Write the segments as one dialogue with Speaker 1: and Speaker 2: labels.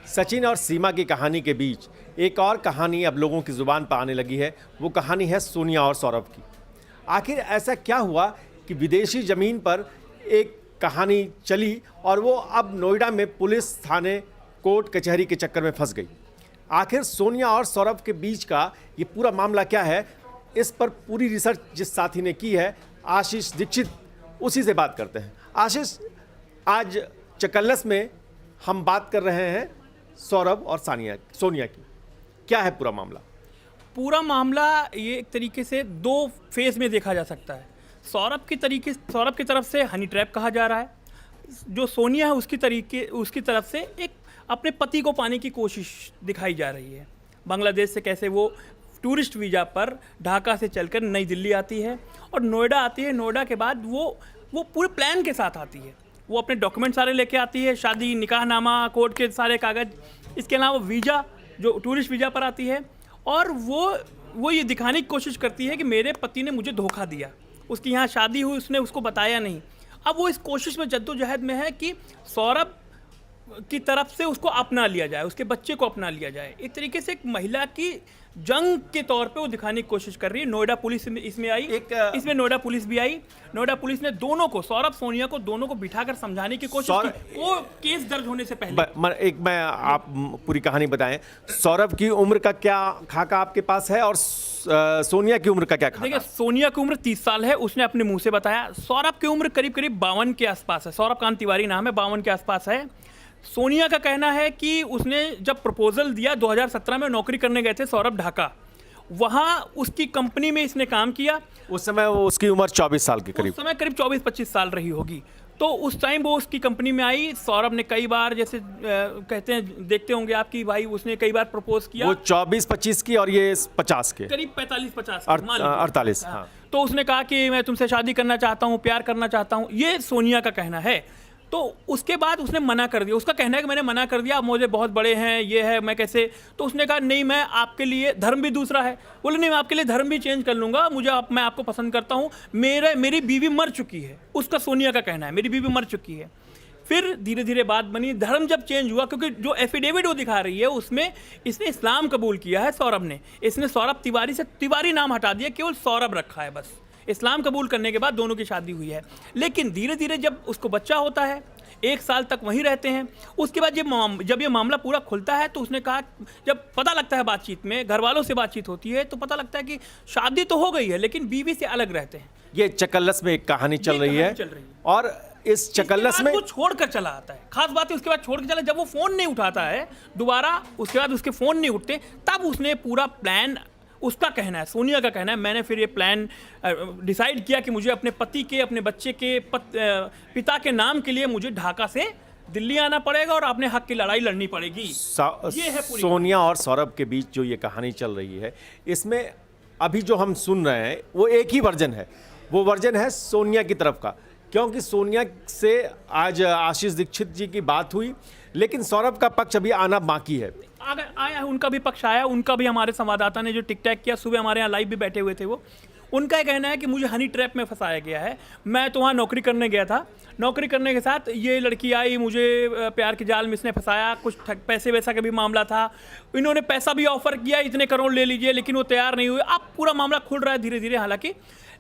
Speaker 1: सचिन और सीमा की कहानी के बीच एक और कहानी अब लोगों की ज़ुबान पर आने लगी है। वो कहानी है सोनिया और सौरभ की। आखिर ऐसा क्या हुआ कि विदेशी ज़मीन पर एक कहानी चली और वो अब नोएडा में पुलिस थाने कोर्ट कचहरी के चक्कर में फंस गई। आखिर सोनिया और सौरभ के बीच का ये पूरा मामला क्या है, इस पर पूरी रिसर्च जिस साथी ने की है, आशीष दीक्षित, उसी से बात करते हैं। आशीष, आज चकल्लस में हम बात कर रहे हैं सौरभ और सोनिया की। क्या है पूरा मामला?
Speaker 2: पूरा मामला ये एक तरीके से दो फेज में देखा जा सकता है। सौरभ की तरफ से हनी ट्रैप कहा जा रहा है, जो सोनिया है उसकी तरफ से एक अपने पति को पाने की कोशिश दिखाई जा रही है। बांग्लादेश से कैसे वो टूरिस्ट वीज़ा पर ढाका से चलकर नई दिल्ली आती है और नोएडा आती है। नोएडा के बाद वो पूरे प्लान के साथ आती है। वो अपने डॉक्यूमेंट सारे लेके आती है, शादी, निकाहनामा, कोर्ट के सारे कागज़, इसके अलावा वीज़ा, जो टूरिस्ट वीज़ा पर आती है। और वो ये दिखाने की कोशिश करती है कि मेरे पति ने मुझे धोखा दिया, उसकी यहाँ शादी हुई, उसने उसको बताया नहीं। अब वो इस कोशिश में जद्दोजहद में है कि सौरभ की तरफ से उसको अपना लिया जाए, उसके बच्चे को अपना लिया जाए। एक तरीके से एक महिला की जंग के तौर पे वो दिखाने की कोशिश कर रही है। नोएडा पुलिस इसमें आई, इसमें नोएडा पुलिस भी आई। नोएडा पुलिस ने दोनों को, सौरभ सोनिया को, दोनों को बिठाकर समझाने की कोशिश की, वो केस दर्ज होने से पहले।
Speaker 1: मैं आप पूरी कहानी बताएं। सौरभ की उम्र का क्या खाका आपके पास है और सोनिया की उम्र का क्या खाका?
Speaker 2: देखिए, सोनिया की उम्र 30 साल है, उसने अपने मुंह से बताया। सौरभ की उम्र करीब 52 के आसपास है। सौरभ कांत तिवारी नाम है, 52 के आसपास है। सोनिया का कहना है कि उसने जब प्रपोजल दिया 2017 में, नौकरी करने गए थे सौरभ ढाका, वहाँ उसकी कंपनी में इसने काम किया।
Speaker 1: उस समय वो उसकी उम्र 24 साल के करीब,
Speaker 2: उस समय करीब 24-25 साल रही होगी। तो उस टाइम वो उसकी कंपनी में आई। सौरभ ने कई बार, जैसे कहते हैं, देखते होंगे आपकी भाई, उसने कई बार प्रपोज किया।
Speaker 1: वो 24-25 की और ये 50 के,
Speaker 2: करीब 45-50
Speaker 1: 48।
Speaker 2: हाँ। तो उसने कहा कि मैं तुमसे शादी करना चाहता हूँ, प्यार करना चाहता हूँ, ये सोनिया का कहना है। तो उसके बाद उसने मना कर दिया। उसका कहना है कि मैंने मना कर दिया, मुझे बहुत बड़े हैं, ये है, मैं कैसे। तो उसने कहा नहीं, मैं आपके लिए, धर्म भी दूसरा है, बोले नहीं, मैं आपके लिए धर्म भी चेंज कर लूँगा, मैं आपको पसंद करता हूँ, मेरी बीवी मर चुकी है। उसका, सोनिया का कहना है, मेरी बीवी मर चुकी है। फिर धीरे धीरे बात बनी, धर्म जब चेंज हुआ, क्योंकि जो एफिडेविट वो दिखा रही है उसमें इसने इस्लाम कबूल किया है सौरभ ने। इसने सौरभ तिवारी से तिवारी नाम हटा दिया, केवल सौरभ रखा है बस। इस्लाम कबूल करने के बाद दोनों की शादी हुई है। लेकिन धीरे धीरे जब उसको बच्चा होता है, 1 साल तक वहीं रहते हैं। उसके बाद जब ये मामला पूरा खुलता है, तो उसने कहा, जब पता लगता है बातचीत में, घर वालों से बातचीत होती है, तो पता लगता है कि शादी तो हो गई है लेकिन बीवी से अलग रहते हैं।
Speaker 1: ये चकल्लस में एक कहानी चल रही है और इस चकल्लस में
Speaker 2: वो छोड़कर चला आता है। खास बात है, उसके बाद छोड़ के चला, जब वो फोन नहीं उठाता है दोबारा, उसके बाद उसके फोन नहीं उठते, तब उसने पूरा प्लान, उसका कहना है, सोनिया का कहना है, मैंने फिर ये प्लान डिसाइड किया कि मुझे अपने पति के, अपने बच्चे के पिता के नाम के लिए मुझे ढाका से दिल्ली आना पड़ेगा और अपने हक की लड़ाई लड़नी पड़ेगी। ये है पूरी
Speaker 1: सोनिया और सौरभ के बीच जो ये कहानी चल रही है, इसमें अभी जो हम सुन रहे हैं वो एक ही वर्जन है। वो वर्जन है सोनिया की तरफ का, क्योंकि सोनिया से आज आशीष दीक्षित जी की बात हुई, लेकिन सौरभ का पक्ष अभी आना बाकी है।
Speaker 2: आया, उनका भी पक्ष आया। उनका भी हमारे संवाददाता ने जो टिकटैक किया, सुबह हमारे यहाँ लाइव भी बैठे हुए थे वो, उनका ये कहना है कि मुझे हनी ट्रैप में फंसाया गया है। मैं तो वहाँ नौकरी करने गया था, नौकरी करने के साथ ये लड़की आई, मुझे प्यार के जाल में इसने फंसाया, कुछ पैसे वैसा का भी मामला था। इन्होंने पैसा भी ऑफर किया, इतने करोड़ ले लीजिए, लेकिन वो तैयार नहीं हुए। अब पूरा मामला खुल रहा है धीरे धीरे हालांकि।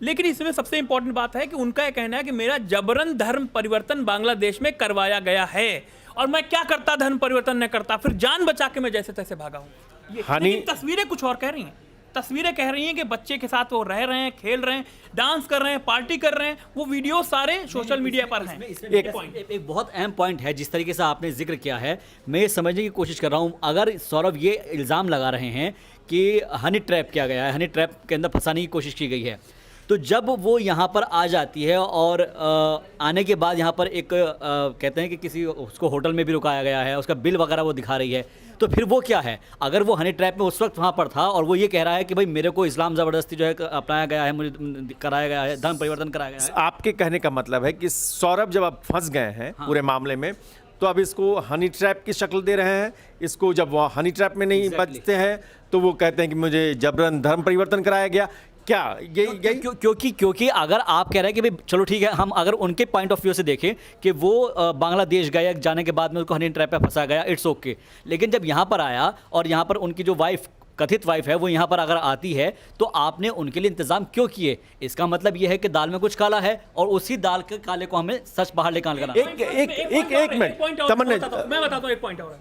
Speaker 2: लेकिन इसमें सबसे इंपॉर्टेंट बात है कि उनका यह कहना है कि मेरा जबरन धर्म परिवर्तन बांग्लादेश में करवाया गया है और मैं क्या करता, धर्म परिवर्तन न करता, फिर जान बचा के मैं जैसे तैसे भागा हूँ। लेकिन तस्वीरें कुछ और कह रही हैं। तस्वीरें कह रही हैं कि बच्चे के साथ वो रह रहे हैं, खेल रहे हैं, डांस कर रहे हैं, पार्टी कर रहे हैं। वो वीडियो सारे सोशल मीडिया पर हैं।
Speaker 3: एक बहुत अहम पॉइंट है, जिस तरीके से आपने जिक्र किया है, मैं ये समझने की कोशिश कर रहा हूँ। अगर सौरभ ये इल्ज़ाम लगा रहे हैं कि हनी ट्रैप किया गया है, हनी ट्रैप के अंदर फंसाने की कोशिश की गई है, तो जब वो यहाँ पर आ जाती है और आने के बाद यहाँ पर एक कहते हैं कि किसी उसको होटल में भी रुकाया गया है, उसका बिल वगैरह वो दिखा रही है, तो फिर वो क्या है? अगर वो हनी ट्रैप में उस वक्त वहाँ पर था और वो ये कह रहा है कि भाई मेरे को इस्लाम ज़बरदस्ती जो है अपनाया गया है, मुझे कराया गया है, धर्म परिवर्तन कराया गया है,
Speaker 1: आपके कहने का मतलब है कि सौरभ जब अब फंस गए हैं पूरे मामले में, तो अब इसको हनी ट्रैप की शक्ल दे रहे हैं। इसको जब वो हनी ट्रैप में नहीं बचते हैं तो वो कहते हैं कि मुझे जबरन धर्म परिवर्तन कराया गया। क्या यही
Speaker 3: क्योंकि अगर आप कह रहे हैं कि भाई चलो ठीक है, हम अगर उनके पॉइंट ऑफ व्यू से देखें कि वो बांग्लादेश गया, जाने के बाद में उसको हनी ट्रैप पे फंसा गया, इट्स ओके। लेकिन जब यहाँ पर आया और यहाँ पर उनकी जो वाइफ, कथित वाइफ है, वो यहाँ पर अगर आती है तो आपने उनके लिए इंतजाम क्यों किए? इसका मतलब ये है कि दाल में कुछ काला है और उसी दाल के काले को हमें सच बाहर निकाल कर
Speaker 1: एक मिनट तमन्ना,
Speaker 2: मैं बताता हूँ एक पॉइंट और।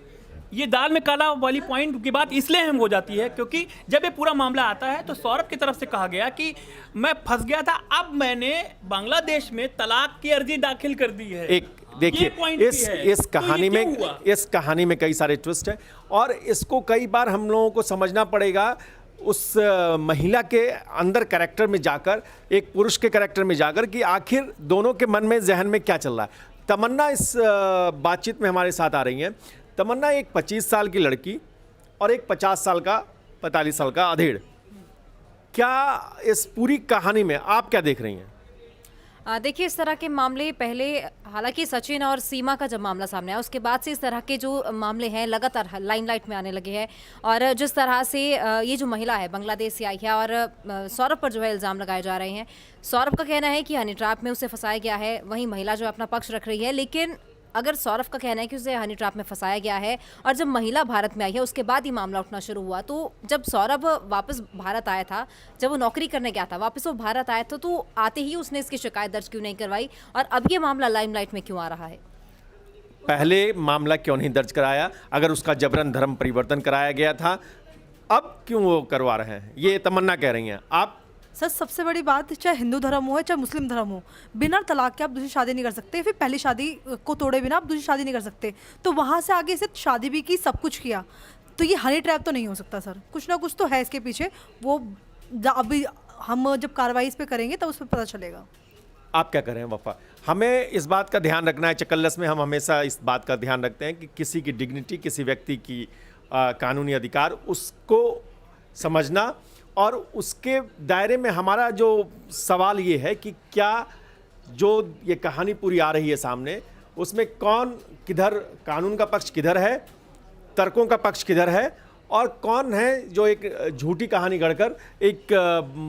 Speaker 2: ये दाल में काला वाली पॉइंट की बात इसलिए अहम हो जाती है क्योंकि जब ये पूरा मामला आता है तो सौरभ की तरफ से कहा गया कि मैं फंस गया था, अब मैंने बांग्लादेश में तलाक की अर्जी दाखिल कर दी है।
Speaker 1: एक देखिए, इस कहानी
Speaker 2: तो
Speaker 1: में कई सारे ट्विस्ट हैं और इसको कई बार हम लोगों को समझना पड़ेगा उस महिला के अंदर कैरेक्टर में जाकर, एक पुरुष के कैरेक्टर में जाकर, कि आखिर दोनों के मन में, जहन में क्या चल रहा है। तमन्ना इस बातचीत में हमारे साथ आ रही हैं। तमन्ना एक 25 साल की लड़की और एक 45 साल का अधेड़, क्या इस पूरी कहानी में आप क्या देख रही हैं?
Speaker 4: देखिए, इस तरह के मामले पहले, हालांकि सचिन और सीमा का जब मामला सामने आया उसके बाद से इस तरह के जो मामले हैं लगातार लाइमलाइट में आने लगे हैं। और जिस तरह से ये जो महिला है बांग्लादेश से आई है और सौरभ पर जो है इल्ज़ाम लगाए जा रहे हैं। सौरभ का कहना है कि हनी ट्रैप में उसे फंसाया गया है, वहीं महिला जो अपना पक्ष रख रही है। लेकिन अगर सौरभ का कहना है कि उसे हनी ट्रैप में फंसाया गया है और जब महिला भारत में आई है उसके बाद ही मामला उठना शुरू हुआ, तो जब सौरभ वापस भारत आया था, जब वो नौकरी करने गया था, वापस वो भारत आया था, तो आते ही उसने इसकी शिकायत दर्ज क्यों नहीं करवाई और अब ये मामला लाइमलाइट में क्यों आ रहा है?
Speaker 1: पहले मामला क्यों नहीं दर्ज कराया? अगर उसका जबरन धर्म परिवर्तन कराया गया था, अब क्यों वो करवा रहे हैं? ये तमन्ना कह रही हैं। आप
Speaker 5: सर, सबसे बड़ी बात, चाहे हिंदू धर्म हो चाहे मुस्लिम धर्म हो, बिना तलाक के आप दूसरी शादी नहीं कर सकते। फिर पहली शादी को तोड़े बिना आप दूसरी शादी नहीं कर सकते। तो वहाँ से आगे से शादी भी की, सब कुछ किया, तो ये हनी ट्रैप तो नहीं हो सकता सर। कुछ ना कुछ तो है इसके पीछे। वो अभी हम जब कार्रवाई इस पर करेंगे तब उस पर पता चलेगा।
Speaker 1: आप क्या करें वफा? हमें इस बात का ध्यान रखना है, चकल्लस में हम हमेशा इस बात का ध्यान रखते हैं कि किसी की डिग्निटी, किसी व्यक्ति की कानूनी अधिकार, उसको समझना, और उसके दायरे में हमारा जो सवाल ये है कि क्या जो ये कहानी पूरी आ रही है सामने, उसमें कौन किधर, कानून का पक्ष किधर है, तर्कों का पक्ष किधर है, और कौन है जो एक झूठी कहानी गढ़कर एक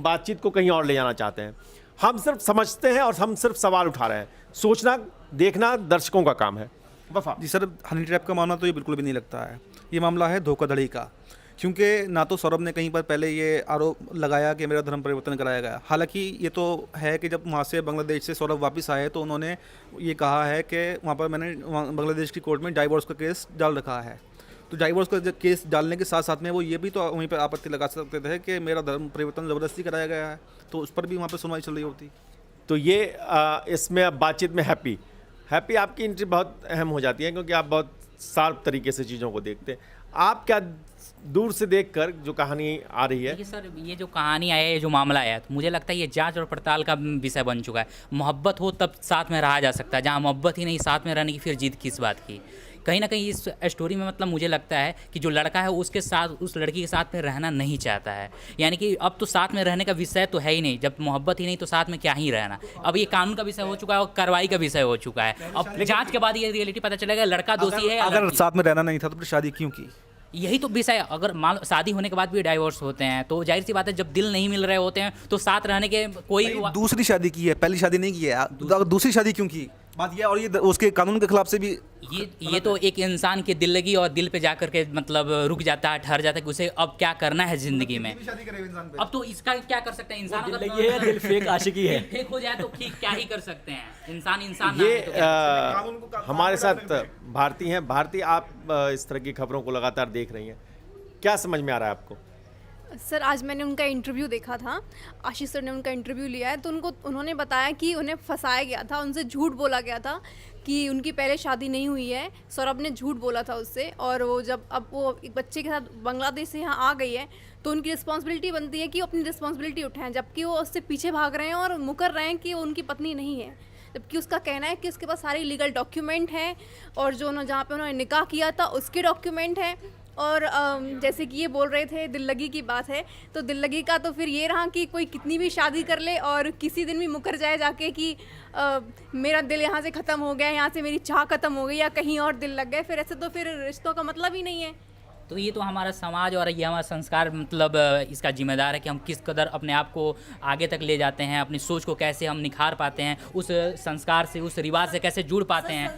Speaker 1: बातचीत को कहीं और ले जाना चाहते हैं। हम सिर्फ समझते हैं और हम सिर्फ सवाल उठा रहे हैं। सोचना, देखना दर्शकों का काम है। वफा
Speaker 6: जी सर, हनी ट्रैप का मामला तो ये बिल्कुल भी नहीं लगता है। ये मामला है धोखाधड़ी का, क्योंकि ना तो सौरभ ने कहीं पर पहले ये आरोप लगाया कि मेरा धर्म परिवर्तन कराया गया। हालांकि ये तो है कि जब वहाँ से बांग्लादेश से सौरभ वापस आए तो उन्होंने ये कहा है कि वहाँ पर मैंने बांग्लादेश की कोर्ट में डाइवोर्स का केस डाल रखा है। तो डाइवोर्स का केस डालने के साथ साथ में वो ये भी तो वहीं पर आपत्ति लगा सकते थे कि मेरा धर्म परिवर्तन ज़बरदस्ती कराया गया है, तो उस पर भी वहाँ पर सुनवाई चल रही होती।
Speaker 1: तो ये इसमें अब बातचीत में हैप्पी आपकी एंट्री बहुत अहम हो जाती है, क्योंकि आप बहुत शार्प तरीके से चीज़ों को देखते हैं। आप क्या दूर से देखकर जो कहानी आ रही है?
Speaker 7: देखिए सर, ये जो कहानी आया, ये जो मामला आया, तो मुझे लगता है ये जांच और पड़ताल का विषय बन चुका है। मोहब्बत हो तब साथ में रहा जा सकता है, जहाँ मोहब्बत ही नहीं, साथ में रहने की फिर जिद किस बात की। कहीं ना कहीं इस स्टोरी में मतलब मुझे लगता है कि जो लड़का है उसके साथ, उस लड़की के साथ में रहना नहीं चाहता है। यानी कि अब तो साथ में रहने का विषय तो है ही नहीं, जब मोहब्बत ही नहीं तो साथ में क्या ही रहना। अब ये कानून का विषय हो चुका है और कार्रवाई का विषय हो चुका है। अब जांच के बाद ये रियलिटी पता चलेगा लड़का दोषी है।
Speaker 6: अगर साथ में रहना नहीं था तो फिर शादी क्यों की?
Speaker 7: यही तो विषय। अगर मान शादी होने के बाद भी डाइवोर्स होते हैं तो जाहिर सी बात है, जब दिल नहीं मिल रहे होते हैं तो साथ रहने के कोई
Speaker 6: दूसरी शादी की है, पहली शादी नहीं की है, दूसरी शादी क्यों की? बात ये, और ये उसके कानून के खिलाफ से भी
Speaker 7: ये तो एक इंसान की दिल लगी और दिल पे जाकर के मतलब रुक जाता है, ठहर जाता है कि उसे अब क्या करना है जिंदगी में। अब तो इसका क्या कर सकते हैं इंसान? अगर
Speaker 3: दिल फेक आशिकी है,
Speaker 7: फेक हो जाए तो ठीक क्या ही कर सकते हैं इंसान।
Speaker 1: ये हमारे साथ भारती हैं। भारती, आप इस तरह की खबरों को लगातार देख रही हैं, क्या समझ में आ रहा है आपको?
Speaker 8: सर, आज मैंने उनका इंटरव्यू देखा था, आशीष सर ने उनका इंटरव्यू लिया है, तो उन्होंने बताया कि उन्हें फंसाया गया था, उनसे झूठ बोला गया था कि उनकी पहले शादी नहीं हुई है। सौरभ ने झूठ बोला था उससे, और वो जब अब वो एक बच्चे के साथ बांग्लादेश से यहाँ आ गई है तो उनकी रिस्पॉन्सिबिलिटी बनती है कि वो अपनी रिस्पॉन्सिबिलिटी उठाएं, जबकि वो उससे पीछे भाग रहे हैं और मुकर रहे हैं कि वो उनकी पत्नी नहीं है। जबकि उसका कहना है कि उसके पास सारे लीगल डॉक्यूमेंट हैं और जो जहाँ पे उन्होंने निकाह किया था उसके डॉक्यूमेंट हैं। और जैसे कि ये बोल रहे थे दिल लगी की बात है, तो दिल लगी का तो फिर ये रहा कि कोई कितनी भी शादी कर ले और किसी दिन भी मुकर जाए जाके कि मेरा दिल यहाँ से ख़त्म हो गया, यहाँ से मेरी चाह ख़त्म हो गई या कहीं और दिल लग गए, फिर ऐसे तो फिर रिश्तों का मतलब ही नहीं है।
Speaker 7: तो ये तो हमारा समाज और ये हमारा संस्कार मतलब इसका जिम्मेदार है कि हम किस कदर अपने आप को आगे तक ले जाते हैं, अपनी सोच को कैसे हम निखार पाते हैं, उस संस्कार से, उस रिवाज से कैसे जुड़ पाते हैं।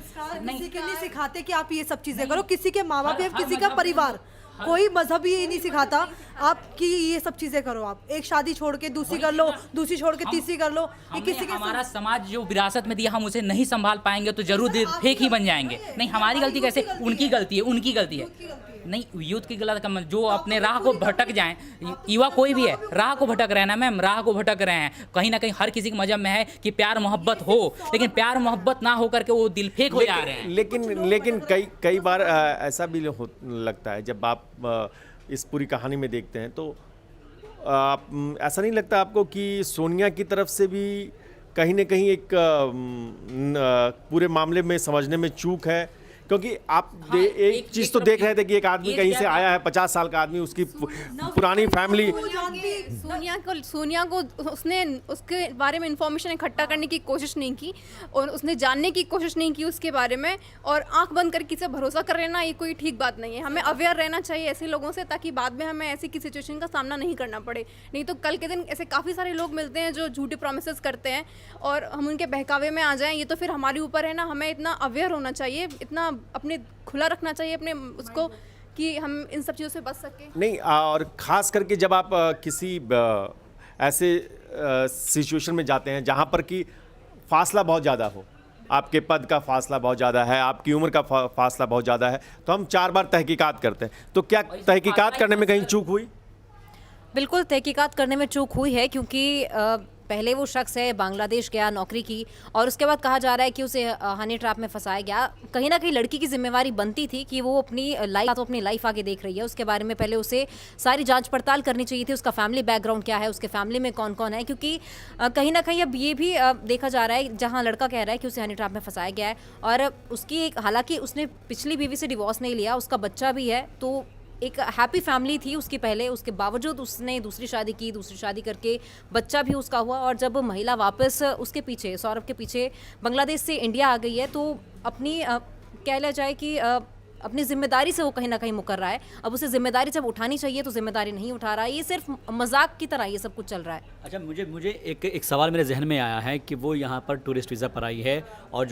Speaker 5: किसी के नहीं सिखाते कि आप ये सब चीजें करो, किसी के माँ बाप या किसी का परिवार, कोई मजहब ये नहीं सिखाता आपकी ये सब चीजें करो। आप एक शादी छोड़ के दूसरी कर लो, दूसरी छोड़ के तीसरी कर लो, ये किसी के
Speaker 7: हमारा समाज जो विरासत में दिया हम उसे नहीं संभाल पाएंगे तो जरूर फेक ही बन जाएंगे। नहीं, हमारी गलती कैसे? उनकी गलती है, उनकी गलती है। नहीं, यूथ की गलत का जो अपने राह को भटक जाएं, युवा कोई भी है राह को भटक रहे हैं ना मैम, राह को भटक रहे हैं। कहीं ना कहीं हर किसी के मजहब में है कि प्यार मोहब्बत हो, लेकिन प्यार मोहब्बत ना होकर के वो दिल फेक हो जा रहे हैं।
Speaker 1: लेकिन कई बार ऐसा भी लगता है जब आप इस पूरी कहानी में देखते हैं तो ऐसा नहीं लगता आपको कि सोनिया की तरफ से भी कहीं ना कहीं एक पूरे मामले में समझने में चूक है? क्योंकि आप एक चीज़ तो देख रहे थे कि एक आदमी कहीं से आया है, 50 साल का आदमी, उसकी पुरानी फैमिली।
Speaker 8: सोनिया को उसने उसके बारे में इंफॉर्मेशन इकट्ठा करने की कोशिश नहीं की और उसने जानने की कोशिश नहीं की उसके बारे में, और आंख बंद करके किसी भरोसा कर लेना ये कोई ठीक बात नहीं है। हमें अवेयर रहना चाहिए ऐसे लोगों से, ताकि बाद में हमें ऐसी किसी सिचुएशन का सामना नहीं करना पड़े। नहीं तो कल के दिन ऐसे काफ़ी सारे लोग मिलते हैं जो झूठे प्रोमिसेस करते हैं और हम उनके बहकावे में आ जाएं, ये तो फिर हमारे ऊपर है ना। हमें इतना अवेयर होना चाहिए, इतना अपने खुला रखना चाहिए अपने उसको कि हम इन सब चीज़ों से बच सकें।
Speaker 1: नहीं, और ख़ास करके जब आप किसी ऐसे सिचुएशन में जाते हैं जहाँ पर कि फासला बहुत ज़्यादा हो, आपके पद का फासला बहुत ज़्यादा है, आपकी उम्र का फासला बहुत ज़्यादा है, तो हम 4 बार तहकीकात करते हैं। तो क्या तहकीकात करने में कहीं चूक हुई?
Speaker 4: बिल्कुल तहकीकात करने में चूक हुई है, क्योंकि पहले वो शख्स है बांग्लादेश गया नौकरी की और उसके बाद कहा जा रहा है कि उसे हनी ट्रैप में फंसाया गया। कहीं ना कहीं लड़की की जिम्मेवारी बनती थी कि वो अपनी लाइफ आगे देख रही है, उसके बारे में पहले उसे सारी जांच पड़ताल करनी चाहिए थी। उसका फैमिली बैकग्राउंड क्या है, उसके फैमिली में कौन कौन है, क्योंकि कहीं ना कहीं अब ये भी देखा जा रहा है जहाँ लड़का कह रहा है कि उसे हनी ट्रैप में फंसाया गया है और उसकी एक, हालांकि उसने पिछली बीवी से डिवोर्स नहीं लिया, उसका बच्चा भी है, तो एक हैप्पी फैमिली थी उसकी पहले, उसके बावजूद उसने दूसरी शादी की, दूसरी शादी करके बच्चा भी उसका हुआ। और जब महिला वापस उसके पीछे, सौरभ के पीछे बांग्लादेश से इंडिया आ गई है, तो अपनी कह लिया जाए कि अपनी जिम्मेदारी से वो कहीं ना कहीं मुकर रहा है। अब उसे जिम्मेदारी जब उठानी चाहिए तो जिम्मेदारी नहीं उठा रहा है, ये सिर्फ मजाक की तरह ये सब कुछ चल रहा है।
Speaker 3: अच्छा, मुझे एक सवाल मेरे जहन में आया है कि वो यहाँ पर टूरिस्ट वीज़ा पर आई है और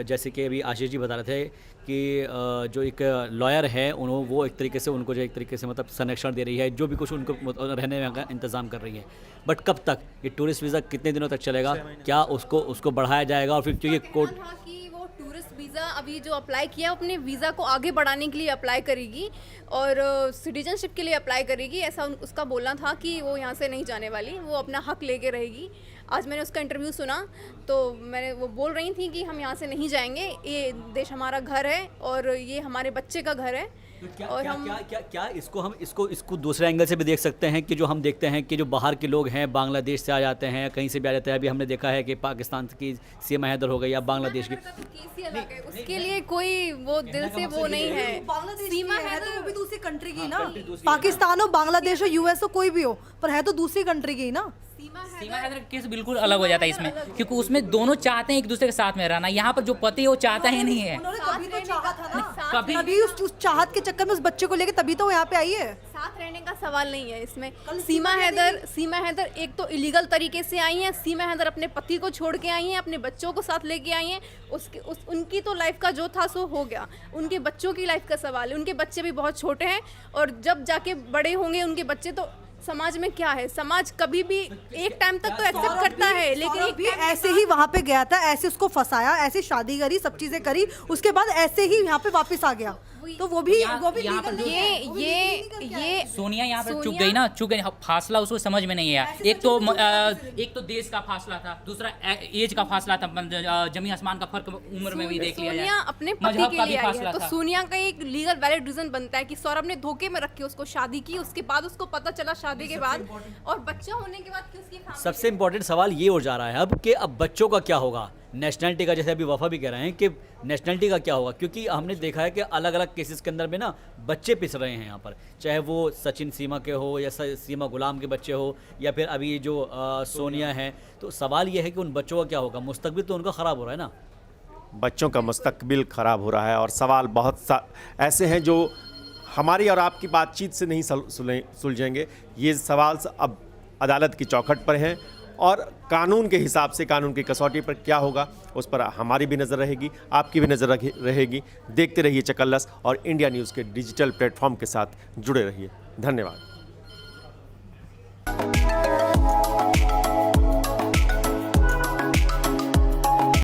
Speaker 3: जैसे कि अभी आशीष जी बता रहे थे कि जो एक लॉयर है वो एक तरीके से उनको जो एक तरीके से मतलब संरक्षण दे रही है, जो भी कुछ उनको रहने का इंतज़ाम कर रही है। बट कब तक ये टूरिस्ट वीज़ा कितने दिनों तक चलेगा? क्या उसको बढ़ाया जाएगा? और फिर क्योंकि कोर्ट
Speaker 8: टूरिस्ट वीज़ा अभी जो अप्लाई किया अपने वीज़ा को आगे बढ़ाने के लिए अप्लाई करेगी और सिटीजनशिप के लिए अप्लाई करेगी, ऐसा उसका बोलना था कि वो यहाँ से नहीं जाने वाली, वो अपना हक लेके रहेगी। आज मैंने उसका इंटरव्यू सुना तो वो बोल रही थी कि हम यहाँ से नहीं जाएंगे, ये देश हमारा घर है और ये हमारे बच्चे का घर है।
Speaker 3: तो
Speaker 8: और हम
Speaker 3: क्या इसको दूसरे एंगल से भी देख सकते हैं कि जो हम देखते हैं कि जो बाहर के लोग हैं बांग्लादेश से आ जाते हैं, कहीं से भी आ जाते हैं। अभी हमने देखा है कि पाकिस्तान की सीमा हैदर हो गई या बांग्लादेश की,
Speaker 8: उसके लिए कोई वो दिल से वो नहीं है।
Speaker 5: सीमा है तो वो भी दूसरी कंट्री की ना, पाकिस्तान हो, बांग्लादेश हो, यूएस हो, कोई भी हो, पर है तो दूसरी कंट्री की ना।
Speaker 7: सीमा हैदर का केस बिल्कुल अलग हो जाता है इसमें, क्योंकि उसमें दोनों चाहते हैं एक दूसरे के साथ में रहना। यहाँ पर जो पति है वो चाहता ही नहीं है।
Speaker 5: कभी तो चाहा था ना,
Speaker 7: कभी
Speaker 5: कभी उस चाहत के चक्कर में उस बच्चे को लेके तभी तो यहाँ पे आई है।
Speaker 8: साथ रहने का सवाल नहीं है इसमें। सीमा हैदर एक तो इलीगल तरीके से आई हैं। सीमा हैदर अपने पति को छोड़ के आई हैं, अपने बच्चों को साथ लेके आई हैं। उनकी तो लाइफ का जो था सो हो गया, उनके बच्चों की लाइफ का सवाल है। उनके बच्चे भी बहुत छोटे हैं और जब जाके बड़े होंगे उनके बच्चे, तो समाज में क्या है, समाज कभी भी एक टाइम तक तो एक्सेप्ट करता है, लेकिन
Speaker 5: भी ऐसे ही वहाँ पे गया था, ऐसे उसको फंसाया, ऐसे शादी करी, सब चीजें करी, उसके बाद ऐसे ही यहाँ पे वापस आ गया, तो वो भी
Speaker 8: ये
Speaker 7: सोनिया यहाँ पर चुक गई ना, फासला उसको समझ में नहीं आया। एक तो देश का फासला था, दूसरा एज का फासला था, जमीन आसमान का फर्क उम्र में भी देख लिया
Speaker 8: सोनिया अपने पति के लिए आई है, तो सोनिया का एक लीगल वैलिड रीजन बनता है कि सौरभ ने धोखे में रख के उसको शादी की, उसके बाद उसको पता चला शादी के बाद और बच्चा होने के बाद कि उसकी
Speaker 3: सबसे इम्पोर्टेंट सवाल ये हो जा रहा है अब कि अब बच्चों का क्या होगा, नेशनलिटी का। जैसे अभी वफा भी कह रहे हैं कि नेशनलिटी का क्या होगा, क्योंकि हमने देखा है कि अलग अलग केसेस के अंदर में ना बच्चे पिस रहे हैं यहाँ पर, चाहे वो सचिन सीमा के हो या सीमा गुलाम के बच्चे हो या फिर अभी जो सोनिया है। तो सवाल ये है कि उन बच्चों का क्या होगा, मुस्तकबिल तो उनका ख़राब हो रहा है ना।
Speaker 1: बच्चों का मुस्तकबिल ख़राब हो रहा है और सवाल बहुत ऐसे हैं जो हमारी और आपकी बातचीत से नहीं सुलझेंगे। ये सवाल अब अदालत की चौखट पर हैं और कानून के हिसाब से, कानून की कसौटी पर क्या होगा उस पर हमारी भी नज़र रहेगी, आपकी भी नज़र रहेगी। देखते रहिए चकल्लस और इंडिया न्यूज़ के डिजिटल प्लेटफॉर्म के साथ जुड़े रहिए। धन्यवाद।